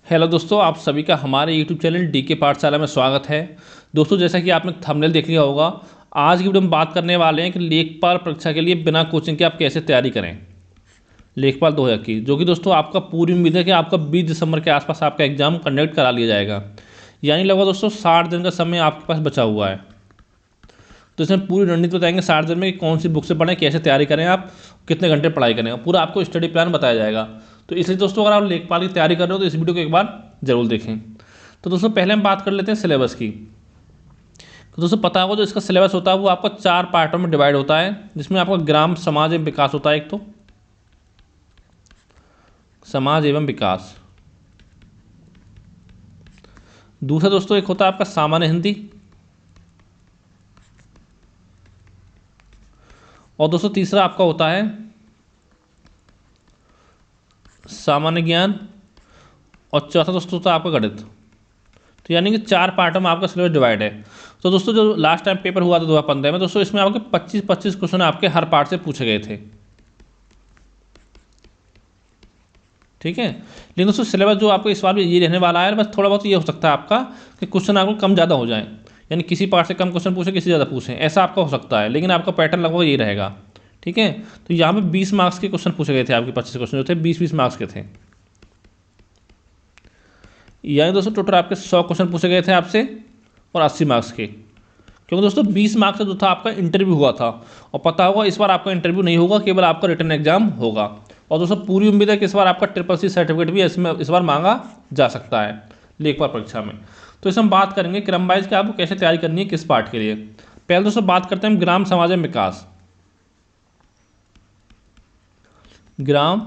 Hello दोस्तों, आप सभी का हमारे यूट्यूब चैनल डीके पाठशाला में स्वागत है। दोस्तों, जैसा कि आपने थंबनेल देख लिया होगा, आज की वीडियो में बात करने वाले हैं कि लेखपाल परीक्षा के लिए बिना कोचिंग के आप कैसे तैयारी करें। लेखपाल 2000 की, जो कि दोस्तों आपका पूरी उम्मीद है कि आपका 20 दिसंबर के आसपास आपका एग्जाम कंडक्ट करा लिया जाएगा। यानी लगभग दोस्तों 60 दिन का समय आपके पास बचा हुआ है। तो इसमें पूरी रणनीति बताएंगे 60 दिन में कि कौन सी बुक से पढ़ें, कैसे तैयारी करें, आप कितने घंटे पढ़ाई करें, पूरा आपको स्टडी प्लान बताया जाएगा। तो इसलिए दोस्तों, अगर आप लेखपाल की तैयारी कर रहे हो तो इस वीडियो को एक बार जरूर देखें। तो दोस्तों, पहले हम बात कर लेते हैं सिलेबस की। तो दोस्तों, पता होगा जो इसका सिलेबस होता है वो आपका 4 पार्टों में डिवाइड होता है, जिसमें आपका ग्राम समाज एवं विकास होता है। एक तो समाज एवं विकास, दूसरा दोस्तों एक होता है आपका सामान्य हिंदी, और दोस्तों तीसरा आपका होता है सामान्य ज्ञान, और चौथा दोस्तों होता है आपका गणित। तो यानी कि 4 पार्टों में आपका सिलेबस डिवाइड है। तो दोस्तों, जो लास्ट टाइम पेपर हुआ था 2015 में, दोस्तों इसमें आपके 25-25 क्वेश्चन आपके हर पार्ट से पूछे गए थे। ठीक है, लेकिन दोस्तों सिलेबस जो आपको इस बार भी ये रहने वाला है, बस थोड़ा बहुत ये हो सकता है आपका कि क्वेश्चन आपको कम ज़्यादा हो जाए, यानी किसी पार्ट से कम क्वेश्चन पूछे, किसी ज़्यादा पूछें, ऐसा आपका हो सकता है, लेकिन आपका पैटर्न लगभग ये रहेगा। ठीक है, तो यहाँ पे 20 मार्क्स के क्वेश्चन पूछे गए थे, आपके 25 क्वेश्चन जो थे 20-20 मार्क्स के थे। यानी दोस्तों टोटल आपके 100 क्वेश्चन पूछे गए थे आपसे, और 80 मार्क्स के। क्योंकि दोस्तों 20 मार्क्स का जो था आपका इंटरव्यू हुआ था, और पता होगा इस बार आपका इंटरव्यू नहीं होगा, केवल आपका रिटन एग्जाम होगा। और दोस्तों पूरी उम्मीद है कि इस बार आपका CCC सर्टिफिकेट भी इसमें इस बार मांगा जा सकता है लेखपाल परीक्षा में। तो इसमें हम बात करेंगे क्रम वाइज कि आपको कैसे तैयारी करनी है, किस पार्ट के लिए। पहले दोस्तों बात करते हैं ग्राम समाज एवं विकास। ग्राम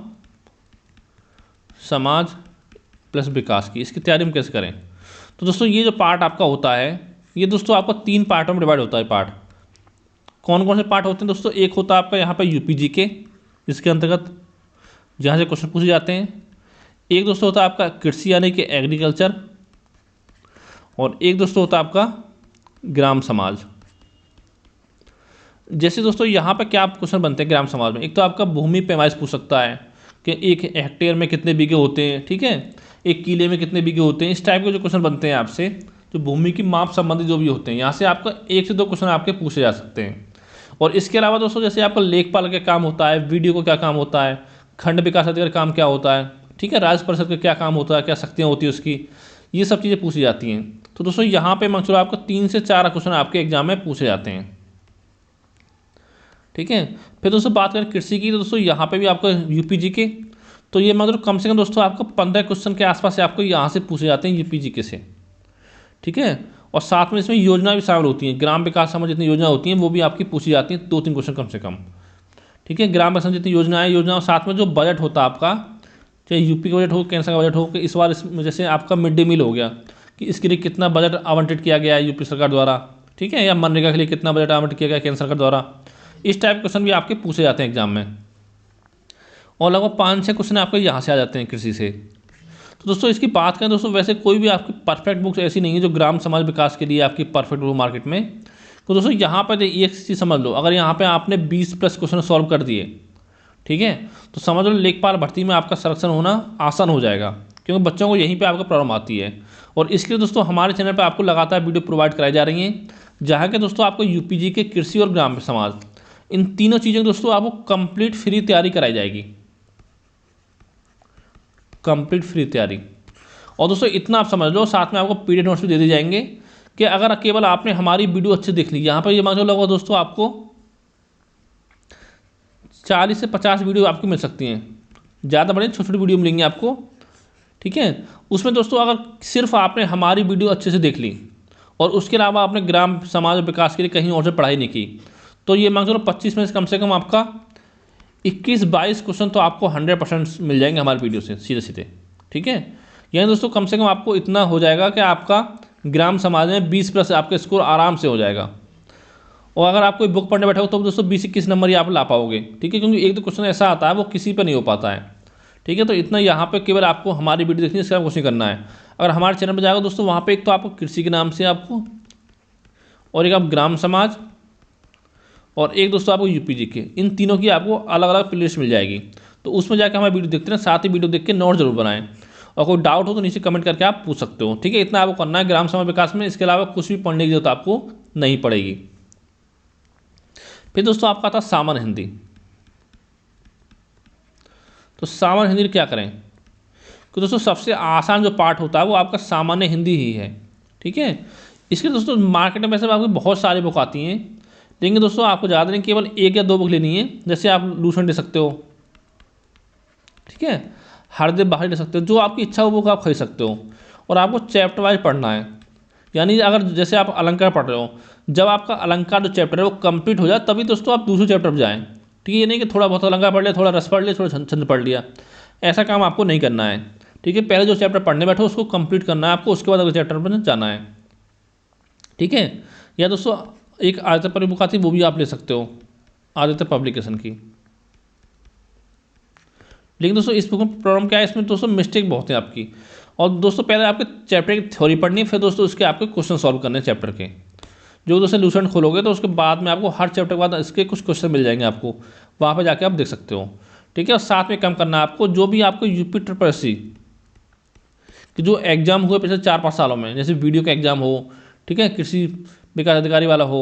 समाज प्लस विकास की, इसकी तैयारी हम कैसे करें। तो दोस्तों ये जो पार्ट आपका होता है, ये दोस्तों आपका 3 पार्टों में डिवाइड होता है। पार्ट कौन कौन से पार्ट होते हैं दोस्तों, एक होता है आपका यहाँ पे UPGK, इसके अंतर्गत जहाँ से क्वेश्चन पूछे जाते हैं। एक दोस्तों होता है आपका कृषि यानी कि एग्रीकल्चर, और एक दोस्तों होता है आपका ग्राम समाज। जैसे दोस्तों यहाँ पे क्या क्वेश्चन बनते हैं ग्राम समाज में, एक तो आपका भूमि पैमाइश पूछ सकता है कि 1 हेक्टेयर में कितने बीघे होते हैं, ठीक है, 1 किले में कितने बीघे होते हैं। इस टाइप के जो क्वेश्चन बनते हैं आपसे, जो भूमि की माप संबंधी जो भी होते हैं, यहाँ से आपका 1 से 2 क्वेश्चन आपके पूछे जा सकते हैं। और इसके अलावा दोस्तों जैसे आपका लेखपाल का काम होता है, वीडियो को क्या काम होता है, खंड विकास अधिकारी काम क्या होता है, ठीक है, राज्य परिषद का क्या काम होता है, क्या शक्तियाँ होती है उसकी, ये सब चीज़ें पूछी जाती हैं। तो दोस्तों यहाँ पे मान चलो आपको 3 से 4 क्वेश्चन आपके एग्जाम में पूछे जाते हैं। ठीक है, फिर दोस्तों बात करें कृषि की, तो दोस्तों यहाँ पे भी आपका UPGK, तो ये मतलब कम से कम दोस्तों आपको 15 क्वेश्चन के आसपास से आपको यहाँ से पूछे जाते हैं UPGK से। ठीक है, और साथ में इसमें योजना भी शामिल होती हैं, ग्राम विकास संबंधी जितनी योजना होती हैं वो भी आपकी पूछी जाती हैं, 2-3 क्वेश्चन कम से कम। ठीक है, ग्राम विकास जितनी योजना, और साथ में जो बजट होता है आपका, चाहे यूपी का बजट हो, केंद्र का बजट हो, कि इस बार इसमें जैसे आपका मिड डे मील हो गया, कि इसके लिए कितना बजट आवंटित किया गया है यूपी सरकार द्वारा, ठीक है, या मनरेगा के लिए कितना बजट आवंटित किया गया केंद्र सरकार द्वारा। इस टाइप के क्वेश्चन भी आपके पूछे जाते हैं एग्जाम में, और लगभग 5-6 क्वेश्चन आपके यहाँ से आ जाते हैं कृषि से। तो दोस्तों इसकी बात करें दोस्तों, वैसे कोई भी आपकी परफेक्ट बुक्स ऐसी नहीं है जो ग्राम समाज विकास के लिए आपकी परफेक्ट बुक मार्केट में। तो दोस्तों यहाँ पर एक चीज़ समझ लो, अगर यहाँ पे आपने 20+ क्वेश्चन सॉल्व कर दिए, ठीक है, तो समझ लो लेखपाल भर्ती में आपका सिलेक्शन होना आसान हो जाएगा, क्योंकि बच्चों को यहीं पे आपको प्रॉब्लम आती है। और इसके लिए दोस्तों हमारे चैनल पे आपको लगातार वीडियो प्रोवाइड कराई जा रही हैं, जहाँ के दोस्तों आपको UPGK, कृषि और ग्राम समाज, इन तीनों चीज़ों की दोस्तों आपको कंप्लीट फ्री तैयारी कराई जाएगी, कंप्लीट फ्री तैयारी। और दोस्तों इतना आप समझ लो, साथ में आपको PDF नोट्स भी दे दिए जाएंगे, कि अगर केवल आपने हमारी वीडियो अच्छे देख ली, यहाँ पर ये मान लो लगभग दोस्तों आपको 40 से 50 वीडियो आपको मिल सकती हैं, ज़्यादा बड़े छोटे छोटे वीडियो मिलेंगे आपको। ठीक है, उसमें दोस्तों अगर सिर्फ आपने हमारी वीडियो अच्छे से देख ली, और उसके अलावा आपने ग्राम समाज विकास के लिए कहीं और से पढ़ाई नहीं की, तो ये मान चलो 25 में से कम आपका 21-22 क्वेश्चन तो आपको 100% मिल जाएंगे हमारी वीडियो से सीधे सीधे। ठीक है, यानी दोस्तों कम से कम आपको इतना हो जाएगा कि आपका ग्राम समाज में 20+ आपका स्कोर आराम से हो जाएगा। और अगर आप कोई बुक पढ़ने बैठे हो तो दोस्तों 20-21 नंबर ही आप ला पाओगे। ठीक है, क्योंकि 1-2 क्वेश्चन ऐसा आता है वो किसी पर नहीं हो पाता है। ठीक है, तो इतना यहाँ पे केवल आपको हमारी वीडियो देखनी है, इसका कुछ नहीं करना है। अगर हमारे चैनल पर जाएगा दोस्तों, वहाँ पे एक तो आपको कृषि के नाम से आपको, और एक आप ग्राम समाज, और एक दोस्तों आपको UPGK, इन तीनों की आपको अलग अलग प्लेलिस्ट मिल जाएगी। तो उसमें जाकर हमारी वीडियो देखते हैं, साथ ही वीडियो देख के नोट जरूर बनाएं। और कोई डाउट हो तो नीचे कमेंट करके आप पूछ सकते हो। ठीक है, इतना आपको करना है ग्राम समाज विकास में। इसके अलावा कुछ भी पढ़ने की जरूरत आपको नहीं पड़ेगी। फिर दोस्तों आपका आता सामान्य हिंदी। तो सामान्य हिंदी क्या करें, तो दोस्तों सबसे आसान जो पार्ट होता है वो आपका सामान्य हिंदी ही है। ठीक है, इसके दोस्तों मार्केट में वैसे आपको बहुत सारी बुक आती हैं, लेकिन दोस्तों आपको ज़्यादा नहीं, केवल 1 या 2 बुक लेनी है। जैसे आप लूसेंट ले सकते हो, ठीक है, हरदेव बाहर ले सकते हो, जो आपकी इच्छा हो वो आप खरीद सकते हो। और आपको चैप्टर वाइज पढ़ना है, यानी अगर जैसे आप अलंकार पढ़ रहे हो, जब आपका अलंकार जो चैप्टर है वो कंप्लीट हो जाए तभी दोस्तों आप दूसरे चैप्टर पर जाएँ। ठीक है, ये नहीं कि थोड़ा बहुत अलंकार पढ़ लिया, थोड़ा रस पढ़ लिया, थोड़ा छंद पढ़ लिया, ऐसा काम आपको नहीं करना है। ठीक है, पहले जो चैप्टर पढ़ने बैठो उसको कंप्लीट करना है आपको, उसके बाद अगले चैप्टर पर जाना है। ठीक है, या दोस्तों एक आदित्य पर बुक आती है, वो भी आप ले सकते हो, आदित्य पब्लिकेशन की। लेकिन दोस्तों इस बुक में प्रॉब्लम क्या है, इसमें दोस्तों मिस्टेक बहुत है आपकी। और दोस्तों पहले आपके चैप्टर की थ्योरी पढ़नी है, फिर दोस्तों उसके आपके क्वेश्चन सॉल्व करने हैं चैप्टर के। जो दोस्तों लूसेंट खोलोगे तो उसके बाद में आपको हर चैप्टर के बाद इसके कुछ क्वेश्चन मिल जाएंगे आपको, वहाँ पर जाके आप देख सकते हो। ठीक है, और साथ में कम करना है आपको जो भी आपको यूपी ट्रिपल कि जो एग्जाम हुए पिछले 4-5 सालों में, जैसे वीडियो का एग्जाम हो, ठीक है, कृषि विकास अधिकारी वाला हो,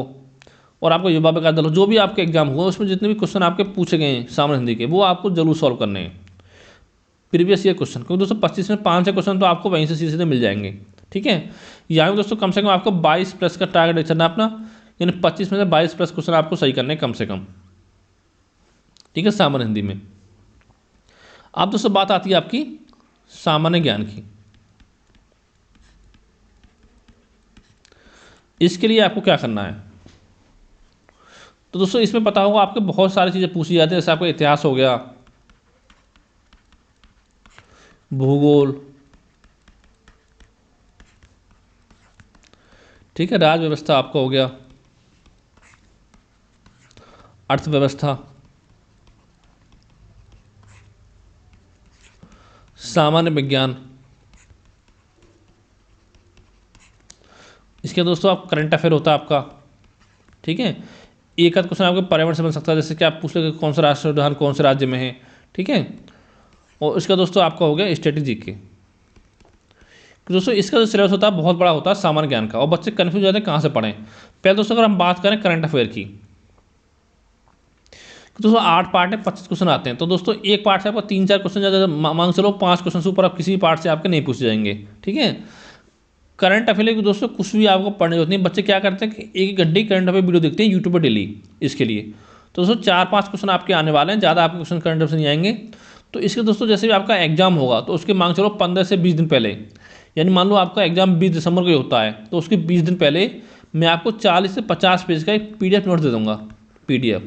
और आपको युवा विकास दल हो, जो भी आपके एग्जाम हुए उसमें जितने भी क्वेश्चन आपके पूछे गए हैं सामान्य हिंदी के, वो आपको जरूर सॉल्व करने हैं प्रीवियस ईयर क्वेश्चन, क्योंकि दोस्तों 25 में 5 क्वेश्चन तो आपको वहीं से सीधे सीधे मिल जाएंगे। ठीक है, यहाँ में दोस्तों कम से कम आपको 22 प्लस का टारगेट रखना अपना, यानी 25 में से 22 प्लस क्वेश्चन आपको सही करने कम से कम। ठीक है, सामान्य हिंदी में। अब दोस्तों बात आती है आपकी सामान्य ज्ञान की। इसके लिए आपको क्या करना है, तो दोस्तों इसमें पता होगा आपके बहुत सारी चीज़ें पूछी जाती है, जैसे आपका इतिहास हो गया, भूगोल, ठीक है, राज्य व्यवस्था आपका हो गया, अर्थव्यवस्था, सामान्य विज्ञान। इसके दोस्तों आप करंट अफेयर होता है आपका। ठीक है, एक आध क्वेश्चन आपके पर्यावरण से बन सकता है, जैसे कि आप पूछ लेंगे कौन सा राष्ट्रीय उद्यान कौन से राज्य में है। ठीक है, और इसका दोस्तों आपका हो गया स्ट्रेटेजी के। दोस्तों इसका जो सिलेबस होता है बहुत बड़ा होता है सामान्य ज्ञान का, और बच्चे कन्फ्यूज हो जाते हैं कहाँ से पढ़ें। पहले दोस्तों अगर हम बात करें करंट अफेयर की, तो दोस्तों 8 पार्ट है, 25 क्वेश्चन आते हैं। तो दोस्तों एक पार्ट से आपको 3-4 क्वेश्चन ज़्यादा मांग चलो, 5 क्वेश्चन से ऊपर आप किसी पार्ट से आपके नहीं पूछे जाएंगे। ठीक है, करंट अफेयर की दोस्तों कुछ भी आपको पढ़ने होती नहीं। बच्चे क्या करते हैं कि 1 घंटे करंट अफेयर वीडियो देखते हैं यूट्यूब पर डेली इसके लिए। तो दोस्तों 4-5 क्वेश्चन आपके आने वाले हैं, ज़्यादा आपके क्वेश्चन करंट अफेयर से नहीं आएंगे। तो इसके दोस्तों जैसे भी आपका एग्जाम होगा तो उसके मांग चलो 15 से 20 दिन पहले, यानी मान लो आपका एग्जाम 20 दिसंबर को ही होता है, तो उसके 20 दिन पहले मैं आपको 40 से 50 पेज का एक PDF नोट दे दूँगा। PDF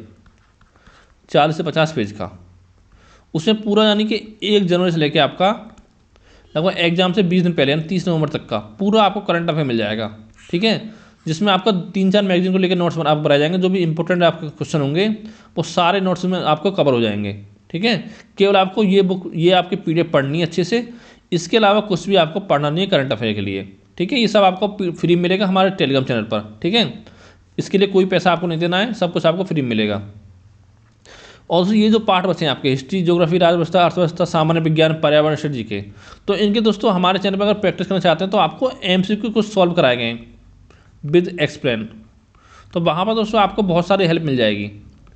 40 से 50 पेज का, उसमें पूरा यानी कि 1 जनवरी से लेकर आपका लगभग एग्जाम से 20 दिन पहले यानी 30 नवंबर तक का पूरा आपको करंट अफेयर मिल जाएगा। ठीक है, जिसमें आपका 3-4 मैगजीन को लेकर नोट्स आप बनाए जाएंगे, जो भी इंपॉर्टेंट आपके क्वेश्चन होंगे वो सारे नोट्स में आपको कवर हो जाएंगे। ठीक है, केवल आपको ये बुक ये आपकी PDF पढ़नी है अच्छे से, इसके अलावा कुछ भी आपको पढ़ना नहीं है करंट अफेयर के लिए। ठीक है, ये सब आपको फ्री मिलेगा हमारे टेलीग्राम चैनल पर। ठीक है, इसके लिए कोई पैसा आपको नहीं देना है, सब कुछ आपको फ्री मिलेगा। और ये जो पार्ट बचे हैं आपके हिस्ट्री, ज्योग्राफी, राज्य व्यवस्था, अर्थव्यवस्था, सामान्य विज्ञान, पर्यावरण, स्ट्रेटजी के, तो इनके दोस्तों हमारे चैनल पर अगर प्रैक्टिस करना चाहते हैं तो आपको MCQ कुछ सॉल्व कराए गए हैं विद एक्सप्लेन, तो वहाँ पर दोस्तों आपको बहुत सारी हेल्प मिल जाएगी,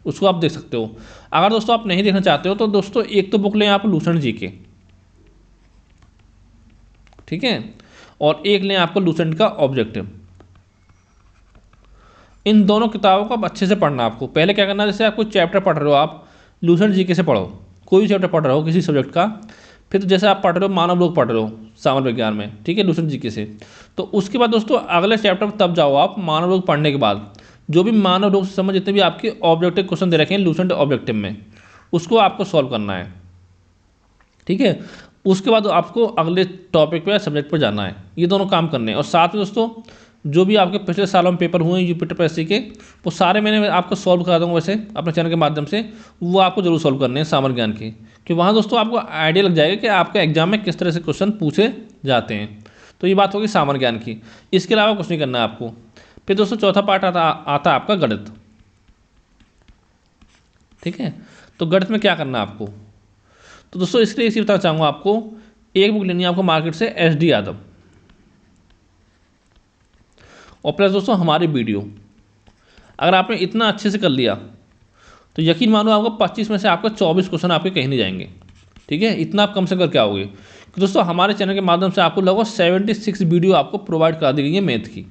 उसको आप देख सकते हो। अगर दोस्तों आप नहीं देखना चाहते हो तो दोस्तों एक तो बुक लें आप लूसेंट जी के, ठीक है, और एक लें आपको लूसेंट का ऑब्जेक्टिव। इन दोनों किताबों को आप अच्छे से पढ़ना। आपको पहले क्या करना है, जैसे आप कोई चैप्टर पढ़ रहे हो, आप लूसेंट जीके से पढ़ो, कोई भी चैप्टर पढ़ रहे हो किसी सब्जेक्ट का। फिर तो जैसे आप पढ़ रहे हो मानव लोग पढ़ रहे हो सामान्य विज्ञान में, ठीक है, लूसेंट जीके से, तो उसके बाद दोस्तों अगले चैप्टर तब जाओ आप मानव लोग पढ़ने के बाद, जो भी मानव लोग से समझ जितने भी आपके ऑब्जेक्टिव क्वेश्चन दे रखे हैं लूसेंट ऑब्जेक्टिव में, उसको आपको सॉल्व करना है। ठीक है, उसके बाद आपको अगले टॉपिक पे सब्जेक्ट पर जाना है, ये दोनों काम करने हैं। और साथ में दोस्तों जो भी आपके पिछले सालों में पेपर हुए हैं यूपी ट्रिपल के, वो सारे मैंने आपको सॉल्व करा दूँगा वैसे अपने चैनल के माध्यम से, वो आपको जरूर सॉल्व करने हैं सामान्य ज्ञान के, कि वहाँ दोस्तों आपको आइडिया लग जाएगा कि आपके एग्जाम में किस तरह से क्वेश्चन पूछे जाते हैं। तो ये बात होगी सामान्य ज्ञान की, इसके अलावा कुछ नहीं करना है आपको। फिर दोस्तों चौथा पार्ट आता है आपका गणित। ठीक है, तो गणित में क्या करना है आपको, तो दोस्तों इसके लिए इसी बताना चाहूँगा आपको एक बुक लेनी है आपको मार्केट से SD यादव, और प्लस दोस्तों हमारी वीडियो। अगर आपने इतना अच्छे से कर लिया तो यकीन मानो आपको 25 में से आपको 24 क्वेश्चन आपके कहीं नहीं जाएंगे। ठीक है, इतना आप कम से करके आओगे। तो दोस्तों हमारे चैनल के माध्यम से आपको लगभग 76 वीडियो आपको प्रोवाइड करा दी गई है मैथ की,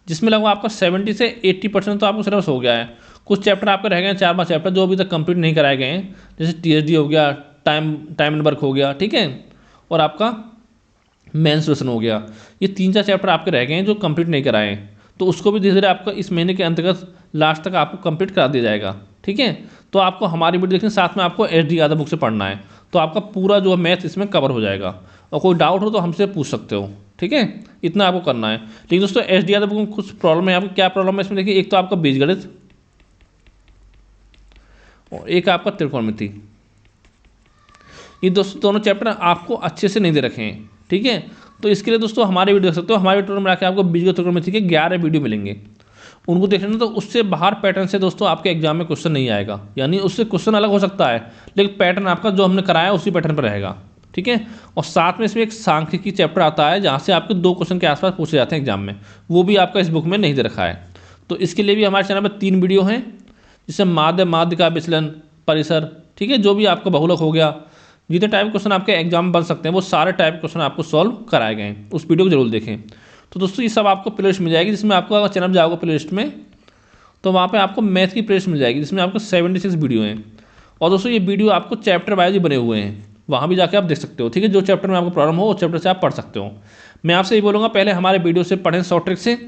जिसमें लगभग आपका 70 से 80% तो आपको सिलेबस हो गया है। कुछ चैप्टर आपके रह गए हैं, 4-5 चैप्टर जो अभी तक कंप्लीट नहीं कराए गए हैं, जैसे TSD हो गया, टाइम एंड वर्क हो गया, ठीक है, और आपका मेंस्ट्रुएशन हो गया। ये 3-4 चैप्टर आपके रह गए हैं जो कंप्लीट नहीं कराए हैं, तो उसको भी धीरे धीरे आपको इस महीने के अंतर्गत लास्ट तक आपको कंप्लीट करा दिया जाएगा। ठीक है, तो आपको हमारी वीडियो देखने साथ में आपको SD यादव बुक से पढ़ना है, तो आपका पूरा जो मैथ इसमें कवर हो जाएगा। और कोई डाउट हो तो हमसे पूछ सकते हो। ठीक है, इतना आपको करना है। लेकिन दोस्तों SD यादव बुक में कुछ प्रॉब्लम है। आपको क्या प्रॉब्लम है इसमें देखिए, एक तो आपका बीजगणित और एक आपका त्रिकोणमिति, ये दोस्तों दोनों चैप्टर आपको अच्छे से नहीं दे रखे हैं। ठीक है, तो इसके लिए दोस्तों हमारे वीडियो देख सकते हो। हमारे वीडियो में आके आपको बीजगणित त्रिकोणमिति के 11 वीडियो मिलेंगे, उनको देख लेना। तो उससे बाहर पैटर्न से दोस्तों आपके एग्जाम में क्वेश्चन नहीं आएगा, यानी उससे क्वेश्चन अलग हो सकता है लेकिन पैटर्न आपका जो हमने कराया उसी पैटर्न पर रहेगा। ठीक है, और साथ में इसमें एक सांख्यिकी चैप्टर आता है जहाँ से आपके 2 क्वेश्चन के आसपास पूछे जाते हैं एग्जाम में, वो भी आपका इस बुक में नहीं दे रखा है। तो इसके लिए भी हमारे चैनल पर 3 वीडियो हैं, जिससे माध्य का विचलन, परिसर, ठीक है, जो भी आपका बहुलक हो गया, जितने टाइप क्वेश्चन आपके एग्जाम में बन सकते हैं वो सारे टाइप क्वेश्चन आपको सॉल्व कराए गए हैं। उस वीडियो को जरूर देखें। तो दोस्तों ये सब आपको प्लेलिस्ट मिल जाएगी, जिसमें आपको अगर चैनल जाओगे प्लेलिस्ट में तो वहाँ पे आपको मैथ की प्लेलिस्ट मिल जाएगी, जिसमें आपको 76 वीडियो हैं। और दोस्तों ये वीडियो आपको चैप्टर वाइज ही बने हुए हैं, वहाँ भी जाके आप देख सकते हो। ठीक है, जो चैप्टर में आपको प्रॉब्लम हो उस चैप्टर से आप पढ़ सकते हो। मैं आपसे ये बोलूँगा पहले हमारे वीडियो से पढ़ें शॉर्ट ट्रिक से,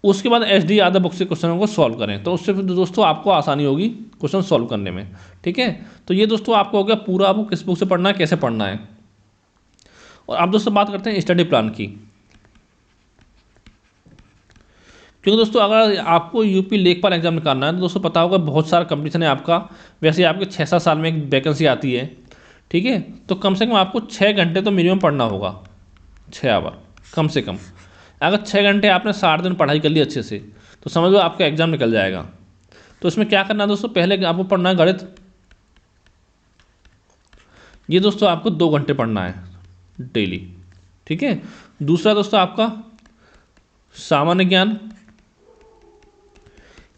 उसके बाद SD यादव बुक से क्वेश्चनों को सॉल्व करें, तो उससे फिर दोस्तों आपको आसानी होगी क्वेश्चन सॉल्व करने में। ठीक है, तो ये दोस्तों आपको हो गया पूरा आपको किस बुक से पढ़ना है, कैसे पढ़ना है। और आप दोस्तों बात करते हैं स्टडी प्लान की, क्योंकि दोस्तों अगर आपको UP लेखपाल एग्जाम निकालना है तो दोस्तों पता होगा बहुत सारा कंपटीशन है आपका। वैसे आपके 6-7 साल में एक वैकेंसी आती है। ठीक है, तो कम से कम आपको 6 घंटे तो मिनिमम पढ़ना होगा, 6 आवर कम से कम। अगर 6 घंटे आपने 60 दिन पढ़ाई कर ली अच्छे से तो समझ लो आपका एग्जाम निकल जाएगा। तो इसमें क्या करना है दोस्तों, पहले आपको पढ़ना है गणित, ये दोस्तों आपको 2 घंटे पढ़ना है डेली। ठीक है, दूसरा दोस्तों आपका सामान्य ज्ञान,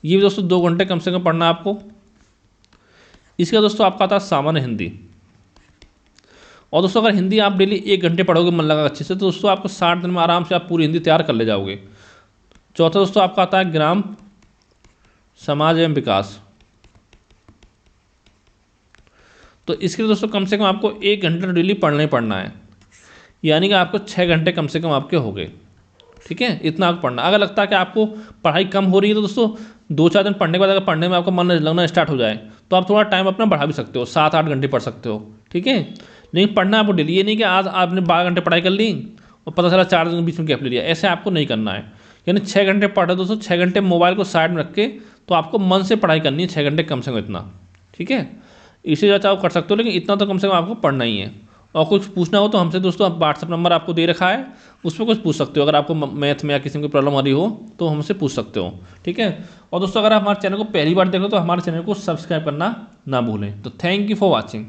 ये भी दोस्तों 2 घंटे कम से कम पढ़ना है आपको। इसका दोस्तों आपका आता है सामान्य हिंदी, और दोस्तों अगर हिंदी आप डेली 1 घंटे पढ़ोगे मन लगा अच्छे से तो दोस्तों आपको 60 दिन में आराम से आप पूरी हिंदी तैयार कर ले जाओगे। चौथा दोस्तों आपका आता है ग्राम, समाज एवं विकास, तो इसके लिए दोस्तों कम से कम आपको 1 घंटा डेली पढ़ना ही पढ़ना है, यानी कि आपको 6 घंटे कम से कम आपके हो गए। ठीक है, इतना आपको पढ़ना। अगर लगता है कि आपको पढ़ाई कम हो रही है तो दोस्तों 2-4 दिन पढ़ने के बाद अगर पढ़ने में आपको मन लगना स्टार्ट हो जाए तो आप थोड़ा टाइम अपना बढ़ा भी सकते हो, 7-8 घंटे पढ़ सकते हो। ठीक है, लेकिन पढ़ना आपको डेली, ये नहीं कि आज आपने 12 घंटे पढ़ाई कर ली और पता चला 4 दिन के बीच में गैप ले लिया, ऐसे आपको नहीं करना है। यानी 6 घंटे पढ़ रहे दोस्तों, 6 घंटे मोबाइल को साइड में रख के तो आपको मन से पढ़ाई करनी है 6 घंटे कम से कम इतना। ठीक है, इससे ज़्यादा आप कर सकते हो, लेकिन इतना तो कम से कम आपको पढ़ना ही है। और कुछ पूछना हो तो हमसे दोस्तों आप WhatsApp नंबर आपको दे रखा है, उस पर कुछ पूछ सकते हो। अगर आपको मैथ में या किसी में कोई प्रॉब्लम आ रही हो तो हमसे पूछ सकते हो। ठीक है, और दोस्तों अगर आप हमारे चैनल को पहली बार देखो तो हमारे चैनल को सब्सक्राइब करना ना भूलें। तो थैंक यू फॉर वॉचिंग।